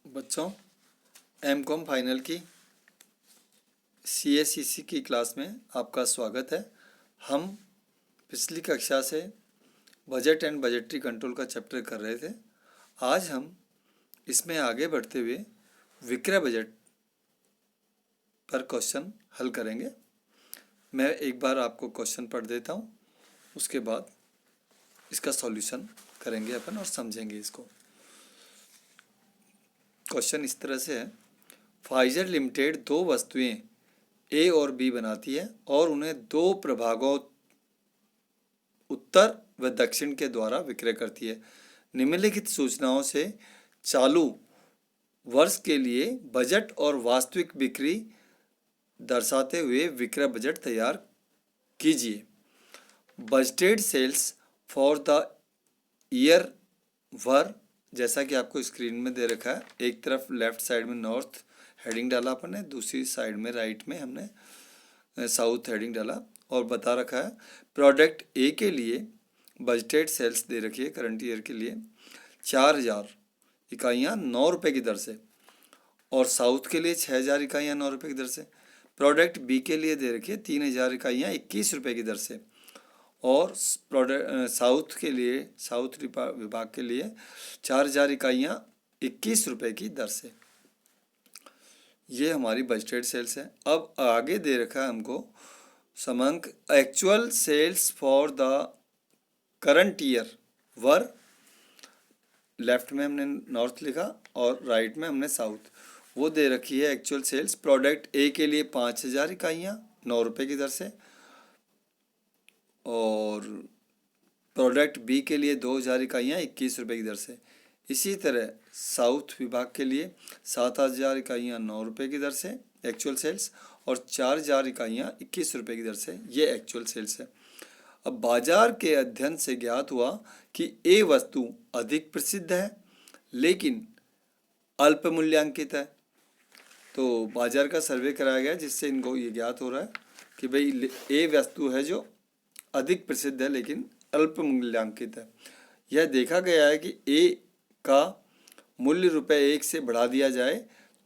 बच्चों, MCom final की CACC की क्लास में आपका स्वागत है। हम पिछली कक्षा से बजट एंड बजटरी कंट्रोल का चैप्टर कर रहे थे। आज हम इसमें आगे बढ़ते हुए विक्रय बजट पर क्वेश्चन हल करेंगे। मैं एक बार आपको क्वेश्चन पढ़ देता हूँ, उसके बाद इसका सॉल्यूशन करेंगे अपन और समझेंगे इसको। क्वेश्चन इस तरह से है, फाइजर लिमिटेड दो वस्तुएं ए और बी बनाती है और उन्हें दो प्रभागों उत्तर व दक्षिण के द्वारा विक्रय करती है। निम्नलिखित सूचनाओं से चालू वर्ष के लिए बजट और वास्तविक बिक्री दर्शाते हुए विक्रय बजट तैयार कीजिए। Budgeted sales for the year वर, जैसा कि आपको स्क्रीन में दे रखा है, एक तरफ लेफ्ट साइड में नॉर्थ हेडिंग डाला अपन ने, दूसरी साइड में राइट में हमने साउथ हेडिंग डाला और बता रखा है प्रोडक्ट ए के लिए बजटेड सेल्स दे रखी है करंट ईयर के लिए 4000 इकाइयाँ 9 रुपये की दर से और साउथ के लिए 6000 इकाइयाँ 9 रुपये की दर से। प्रोडक्ट बी के लिए दे रखी है 3000 इकाइयाँ 21 रुपये की दर से और प्रोडक्ट साउथ के लिए साउथ विभाग के लिए 4000 इकाइयाँ 21 रुपये की दर से। ये हमारी बजटेड सेल्स है। अब आगे दे रखा है हमको समांक actual sales for the current year वर, लेफ्ट में हमने नॉर्थ लिखा और राइट में हमने साउथ, वो दे रखी है एक्चुअल सेल्स। प्रोडक्ट ए के लिए 5000 इकाइयाँ 9 रुपये की दर से और प्रोडक्ट बी के लिए 2000 इकाइयाँ 21 रुपये की दर से। इसी तरह साउथ विभाग के लिए 7000 इकाइयाँ 9 रुपये की दर से एक्चुअल सेल्स और 4000 इकाइयाँ 21 रुपये की दर से, ये एक्चुअल सेल्स है। अब बाजार के अध्ययन से ज्ञात हुआ कि ए वस्तु अधिक प्रसिद्ध है लेकिन अल्प मूल्यांकित है। तो बाजार का सर्वे कराया गया जिससे इनको ये ज्ञात हो रहा है कि भाई ए वस्तु है जो अधिक प्रसिद्ध है लेकिन अल्प मूल्यांकित है। यह देखा गया है कि ए का मूल्य ₹1 से बढ़ा दिया जाए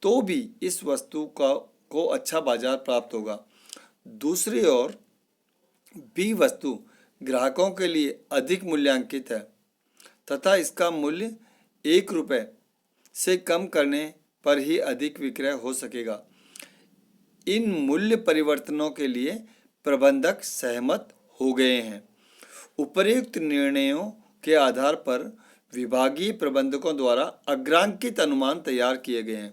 तो भी इस वस्तु को अच्छा बाजार प्राप्त होगा। दूसरी ओर बी वस्तु ग्राहकों के लिए अधिक मूल्यांकित है तथा इसका मूल्य ₹1 से कम करने पर ही अधिक विक्रय हो सकेगा। इन मूल्य परिवर्तनों के लिए प्रबंधक सहमत हो गए हैं। उपर्युक्त निर्णयों के आधार पर विभागीय प्रबंधकों द्वारा अग्रांकित अनुमान तैयार किए गए हैं।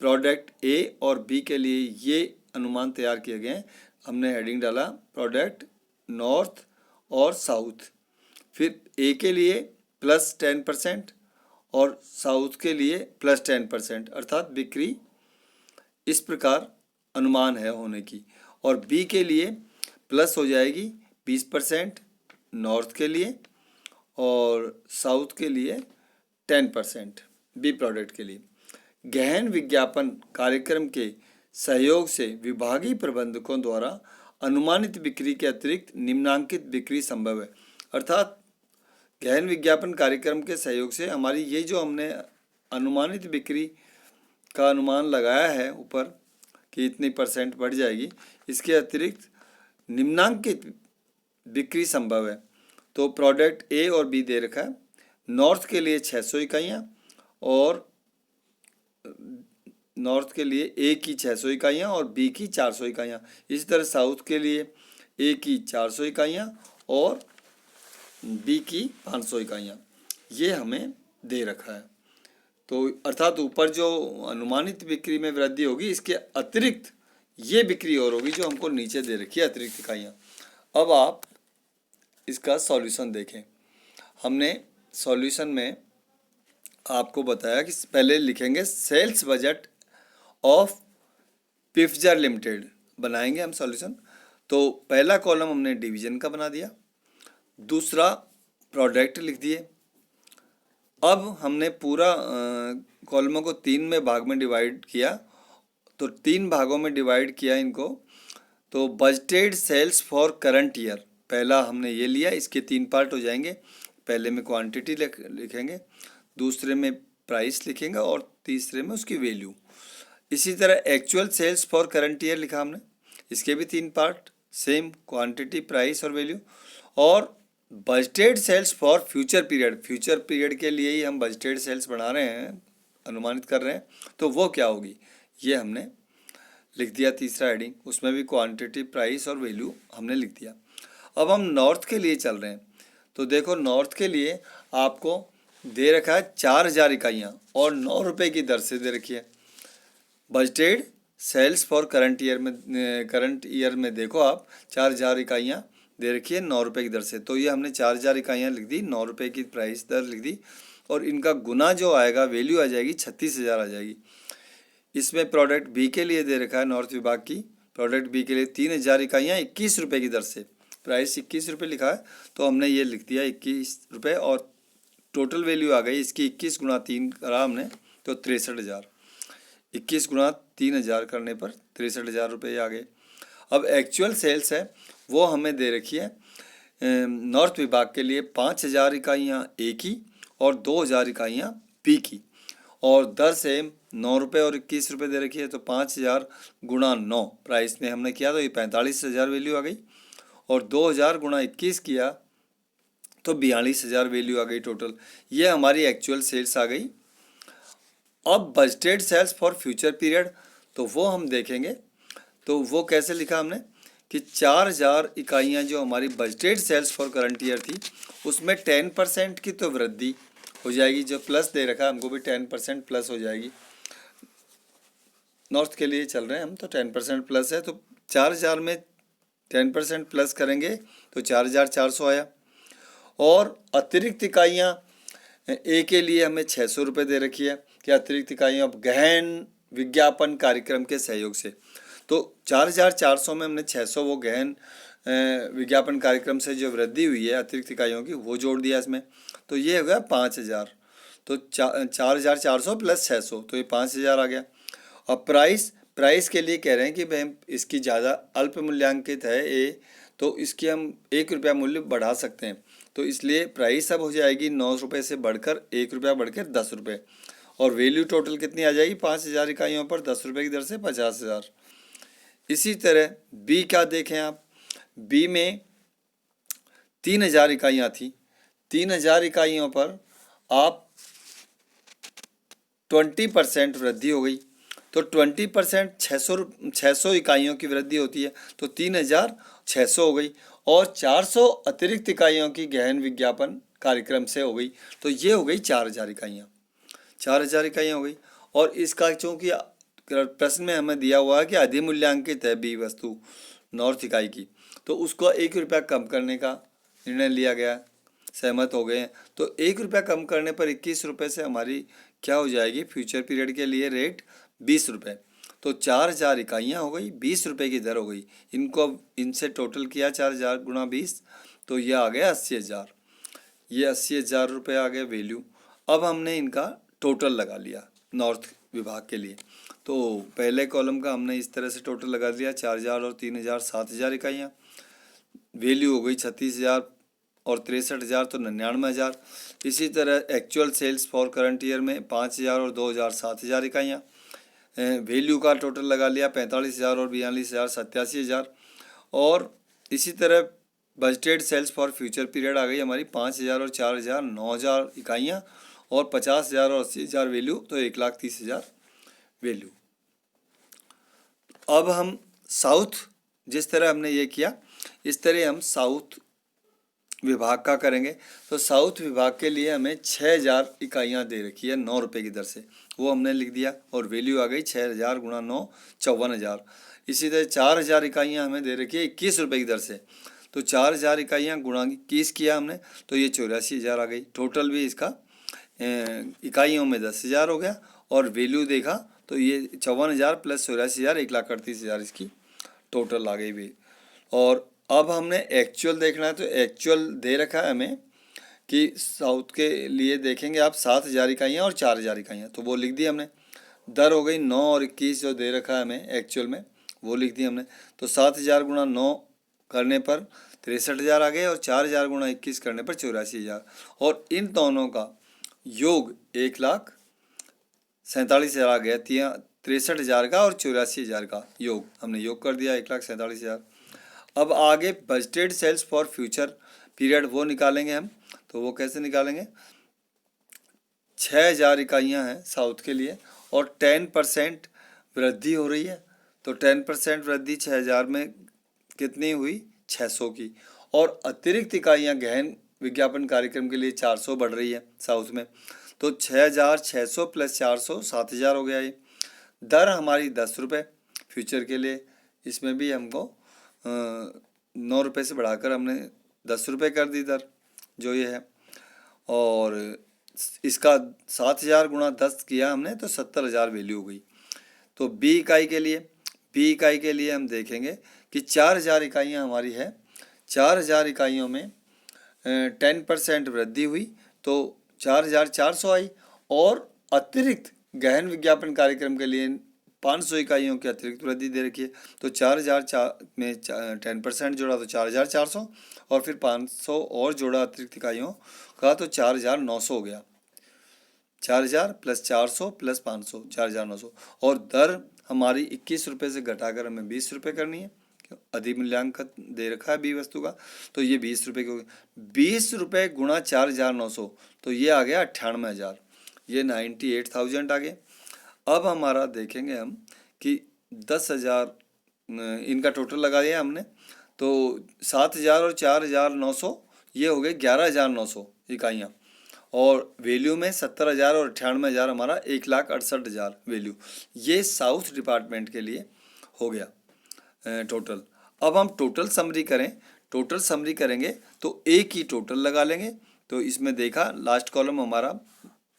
प्रोडक्ट ए और बी के लिए ये अनुमान तैयार किए गए हैं। हमने हेडिंग डाला प्रोडक्ट नॉर्थ और साउथ। फिर ए के लिए +10% और साउथ के लिए +10%, अर्थात बिक्री इस प्रकार अनुमान है होने की। और बी के लिए प्लस हो जाएगी 20% नॉर्थ के लिए और साउथ के लिए 10% बी प्रोडक्ट के लिए। गहन विज्ञापन कार्यक्रम के सहयोग से विभागीय प्रबंधकों द्वारा अनुमानित बिक्री के अतिरिक्त निम्नांकित बिक्री संभव है। अर्थात गहन विज्ञापन कार्यक्रम के सहयोग से हमारी ये जो हमने अनुमानित बिक्री का अनुमान लगाया है ऊपर कि इतनी % बढ़ जाएगी, इसके अतिरिक्त निम्नांकित बिक्री संभव है। तो प्रोडक्ट ए और बी दे रखा है। नॉर्थ के लिए 600 इकाइयाँ और नॉर्थ के लिए ए की 600 इकाइयाँ और बी की 400 इकाइयाँ। इसी तरह साउथ के लिए ए की 400 इकाइयाँ और बी की 500 इकाइयाँ, ये हमें दे रखा है। तो अर्थात ऊपर जो अनुमानित बिक्री में वृद्धि होगी इसके अतिरिक्त ये बिक्री और होगी जो हमको नीचे दे रखी है अतिरिक्त इकाइयाँ। अब आप इसका सॉल्यूशन देखें। हमने सॉल्यूशन में आपको बताया कि पहले लिखेंगे सेल्स बजट ऑफ पिफजर लिमिटेड, बनाएंगे हम सॉल्यूशन। तो पहला कॉलम हमने डिवीजन का बना दिया, दूसरा प्रोडक्ट लिख दिए। अब हमने पूरा कॉलमों को 3 में भाग में डिवाइड किया, तो 3 भागों में डिवाइड किया इनको। तो budgeted sales for current year, पहला हमने ये लिया, इसके 3 पार्ट हो जाएंगे। पहले में क्वांटिटी लिखेंगे, दूसरे में प्राइस लिखेंगे और तीसरे में उसकी वैल्यू। इसी तरह actual sales for current year लिखा हमने, इसके भी 3 पार्ट, सेम क्वांटिटी, प्राइस और वैल्यू। और budgeted sales for future period, future period के लिए ही हम बजटेड सेल्स बना रहे हैं, अनुमानित कर रहे हैं, तो वो क्या होगी ये हमने लिख दिया तीसरा हेडिंग, उसमें भी क्वांटिटी, प्राइस और वैल्यू हमने लिख दिया। अब हम नॉर्थ के लिए चल रहे हैं, तो देखो नॉर्थ के लिए आपको दे रखा है 4000 इकाइयाँ और 9 रुपये की दर से दे रखी है। Budgeted sales for current year में देखो आप 4000 इकाइयाँ दे रखी है 9 रुपये की दर से, तो ये हमने 4000 इकाइयाँ लिख दी, 9 रुपये की प्राइस दर लिख दी, और इनका गुना जो आएगा वैल्यू आ जाएगी 36,000 आ जाएगी। इसमें प्रोडक्ट बी के लिए दे रखा है नॉर्थ विभाग की, प्रोडक्ट बी के लिए 3000 इकाइयाँ 21 रुपये की दर से, प्राइस 21 रुपये लिखा है, तो हमने ये लिख दिया 21 रुपये, और टोटल वैल्यू आ गई इसकी 21 गुणा 3 करा हमने तो 63,000, 21 गुणा 3000 करने पर 63,000 रुपये आ गए। अब एक्चुअल सेल्स है वो हमें दे रखी है नॉर्थ विभाग के लिए 5000 इकाइयाँ ए की और 2000 इकाइयाँ बी की, और दर सेम 9 रुपये और 21 रुपये दे रखी है, तो 5000 गुणा 9 प्राइस में हमने किया तो ये 45,000 वैल्यू आ गई, और 2000 गुणा 21 किया तो 42,000 वैल्यू आ गई टोटल। ये हमारी एक्चुअल सेल्स आ गई। अब budgeted sales for future period, तो वो हम देखेंगे, तो वो कैसे लिखा हमने कि 4000 इकाइयाँ जो हमारी budgeted sales for current year थी उसमें 10% की तो वृद्धि हो जाएगी, जो प्लस दे रखा है हमको भी 10% प्लस हो जाएगी। नॉर्थ के लिए चल रहे हैं हम, तो 10% प्लस है, तो 4000 में 10% प्लस करेंगे तो 4400 आया। और अतिरिक्त इकाइयाँ ए के लिए हमें 600 रुपये दे रखी है कि अतिरिक्त इकाइयाँ गहन विज्ञापन कार्यक्रम के सहयोग से, तो 4400 में हमने 600 वो गहन विज्ञापन कार्यक्रम से जो वृद्धि हुई है अतिरिक्त इकाइयों की वो जोड़ दिया इसमें, तो ये हो गया 5000, तो 4400 प्लस 600 तो ये 5000 आ गया। अब प्राइस के लिए कह रहे हैं कि भाई इसकी ज़्यादा अल्प मूल्यांकित है ए, तो इसकी हम 1 रुपया मूल्य बढ़ा सकते हैं, तो इसलिए प्राइस अब हो जाएगी 9 रुपये से बढ़कर 1 रुपया बढ़कर 10 रुपये, और वैल्यू टोटल कितनी आ जाएगी 5000 इकाइयों पर 10 रुपये की दर से 50,000। इसी तरह बी का देखें आप, बी में 3000 इकाइयाँ थी, 3000 इकाइयों पर आप 20% वृद्धि हो गई, तो 20% 600 इकाइयों की वृद्धि होती है, तो 3600 हो गई, और 400 अतिरिक्त इकाइयों की गहन विज्ञापन कार्यक्रम से हो गई, तो ये हो गई 4000 इकाइयाँ, 4000 इकाइयाँ हो गई। और इसका चूँकि प्रश्न में हमें दिया हुआ है कि अधिमूल्यांकित है बी वस्तु नॉर्थ इकाई की, तो उसको 1 रुपया कम करने का निर्णय लिया गया, सहमत हो गए हैं, तो 1 रुपया कम करने पर 21 रुपये से हमारी क्या हो जाएगी फ्यूचर पीरियड के लिए रेट 20 रुपये, तो 4000 इकाइयाँ हो गई, 20 रुपये की दर हो गई। इनको इनसे टोटल किया 4000 गुणा 20, तो ये आ गया 80,000, ये 80,000 रुपये आ गए वैल्यू। अब हमने इनका टोटल लगा लिया नॉर्थ विभाग के लिए, तो पहले कॉलम का हमने इस तरह से टोटल लगा दिया 4000 और 3000 7000 इकाइयाँ, वैल्यू हो गई 36,000 और 63,000 तो 99,000। इसी तरह actual sales for current year में 5000 और 2000 7000 इकाइयाँ, वैल्यू का टोटल लगा लिया 45,000 और 42,000 87,000। और इसी तरह budgeted sales for future period आ गई हमारी 5000 और 4000 9000 इकाइयाँ, और 50,000 और 80,000 वैल्यू, तो 1,30,000 वैल्यू। अब हम साउथ, जिस तरह हमने ये किया इस तरह हम साउथ विभाग का करेंगे, तो साउथ विभाग के लिए हमें 6000 इकाइयाँ दे रखी है 9 रुपये की दर से, वो हमने लिख दिया, और वैल्यू आ गई 6000 गुणा 9 54,000। इसी तरह 4000 इकाइयाँ हमें दे रखी है 21 रुपये की दर से, तो 4000 इकाइयाँ गुणा 21 किया हमने, तो ये 84,000 आ गई। टोटल भी इसका इकाइयों में 10,000 हो गया, और वैल्यू देखा तो ये 54,000 प्लस 84,000 1,38,000 इसकी टोटल आ गई भी। और अब हमने एक्चुअल देखना है, तो एक्चुअल दे रखा है हमें कि साउथ के लिए देखेंगे आप 7,000 इकाइयाँ और 4,000 इकाइयाँ, तो वो लिख दी हमने। दर हो गई 9 और 21 जो दे रखा है हमें एक्चुअल में, वो लिख दी हमने, तो 7,000 गुणा 9 करने पर 63,000 आ गए, और 4,000 गुणा 21 करने पर 84,000, और इन दोनों का योग 1,00,000 47,000 आ गया, 63,000 का और 84,000 का योग, हमने योग कर दिया 1,47,000। अब आगे budgeted sales for future period वो निकालेंगे हम। तो वो कैसे निकालेंगे, 6,000 इकाइयाँ हैं साउथ के लिए और 10% वृद्धि हो रही है। तो 10% वृद्धि 6,000 में कितनी हुई, 600 की। और अतिरिक्त इकाइयाँ गहन विज्ञापन कार्यक्रम के लिए 400 बढ़ रही है साउथ में। तो 6,600 प्लस 400 7,000 हो गया ये। दर हमारी 10 रुपये फ्यूचर के लिए, इसमें भी हमको 9 रुपये से बढ़ाकर हमने 10 रुपये कर दी दर जो ये है। और इसका 7,000 गुणा 10 किया हमने तो 70,000 वैल्यू हो गई। तो बी इकाई के लिए हम देखेंगे कि 4,000 इकाइयाँ हमारी है। 4,000 इकाइयों में 10% वृद्धि हुई तो 4,400 आई। और अतिरिक्त गहन विज्ञापन कार्यक्रम के लिए 500 इकाइयों की अतिरिक्त वृद्धि दे रखी है। तो 4,000 में 10% जोड़ा तो 4,400 और फिर 500 और जोड़ा अतिरिक्त इकाइयों का तो 4,900 हो गया। 4,000 प्लस 400 प्लस 500 4,900। और दर हमारी 21 रुपये से घटाकर हमें 20 रुपये करनी है। अधिमूल्यांकन दे रखा है बी वस्तु का, तो ये 20 रुपये की 20 रुपये गुणा 4,900 तो ये आ गया 98,000, ये 98,000 आ गए। अब हमारा देखेंगे हम कि 10,000 इनका टोटल लगा दिया हमने। तो 7,000 और 4,900 ये हो गए 11,900 इकाइयाँ। और वैल्यू में 70,000 और 98,000 हमारा 1,68,000 वैल्यू। ये साउथ डिपार्टमेंट के लिए हो गया टोटल। अब हम टोटल समरी करेंगे तो एक ही टोटल लगा लेंगे। तो इसमें देखा लास्ट कॉलम हमारा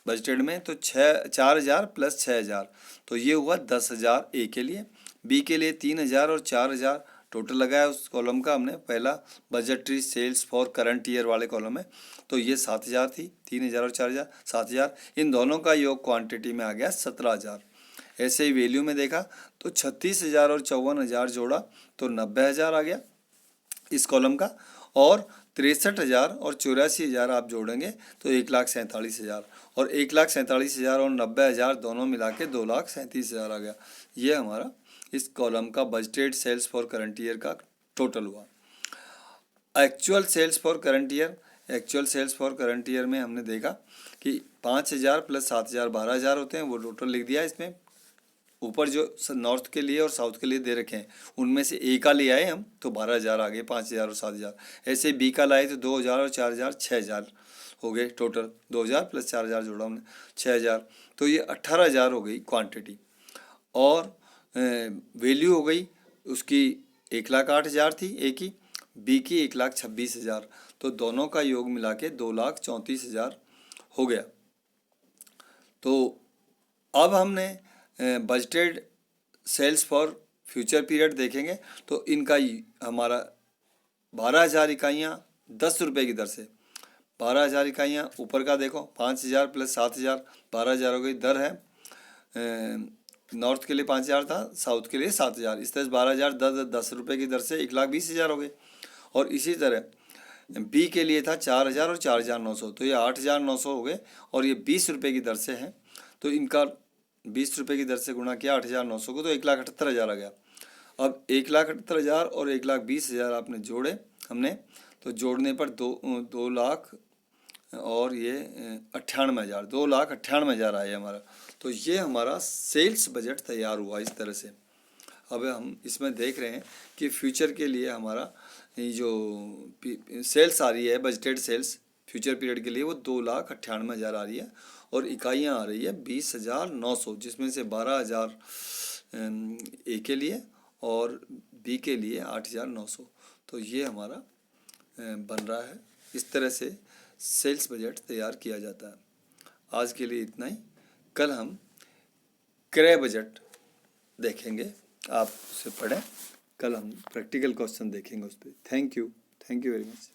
बजटेड में तो 4,000 प्लस 6,000 तो ये हुआ 10,000 ए के लिए। बी के लिए 3,000 और 4,000 टोटल लगाया उस कॉलम का हमने, पहला budgetary sales for current year वाले कॉलम में। तो ये 7,000 थी, 3,000 और 4,000 7,000, इन दोनों का योग क्वांटिटी में आ गया 17,000। ऐसे ही वैल्यू में देखा तो 36,000 और 54,000 जोड़ा तो 90,000 आ गया इस कॉलम का। और 63,000 और 84,000 आप जोड़ेंगे तो 1,47,000 और 1,47,000 और 90,000 दोनों मिला के 2,37,000 आ गया। ये हमारा इस कॉलम का budgeted sales for current year का टोटल हुआ। Actual sales for current year में हमने देखा कि 5,000 प्लस 7,000 12,000 होते हैं, वो टोटल लिख दिया इसमें। ऊपर जो नॉर्थ के लिए और साउथ के लिए दे रखे हैं उनमें से ए का ले आए हम तो 12,000 आ गए, 5,000 और 7,000। ऐसे बी का लाए तो 2,000 और 4,000 6,000 हो गए टोटल। 2,000 प्लस 4,000 जोड़ा हमने 6,000, तो ये 18,000 हो गई क्वांटिटी। और वैल्यू हो गई उसकी 1,08,000 थी ए की, बी की 1,26,000, तो दोनों का योग मिला के 2,34,000 हो गया। तो अब हमने budgeted sales for future period देखेंगे तो इनका हमारा 12,000 इकाइयाँ 10 रुपये की दर से, 12,000 इकाइयाँ ऊपर का देखो 5,000 प्लस 7,000 12,000 हो गई। दर है नॉर्थ के लिए 5,000 था, साउथ के लिए 7,000, इस तरह से 12,000 10 रुपये की दर से 1,20,000 हो गए। और इसी तरह बी के लिए था 4,000 और 4,900 तो ये 8,900 हो गए। और ये 20 रुपये की दर से हैं तो इनका 20 रुपये की दर से गुणा किया 8,900 को तो 1,78,000 आ गया। अब 1,78,000 और 1,20,000 आपने जोड़े हमने, तो जोड़ने पर 2 लाख और ये 98,000 2,98,000 आए हमारा। तो ये हमारा सेल्स बजट तैयार हुआ इस तरह से। अब हम इसमें देख रहे हैं कि फ्यूचर के लिए हमारा जो सेल्स आ रही है बजटेड सेल्स फ्यूचर पीरियड के लिए वो 2,98,000 आ रही है। और इकाइयाँ आ रही है 20,900, जिसमें से 12,000 ए के लिए और बी के लिए 8,900। तो ये हमारा बन रहा है। इस तरह से सेल्स बजट तैयार किया जाता है। आज के लिए इतना ही। कल हम क्रय बजट देखेंगे, आप उसे पढ़ें। कल हम प्रैक्टिकल क्वेश्चन देखेंगे उस पर। Thank you very much.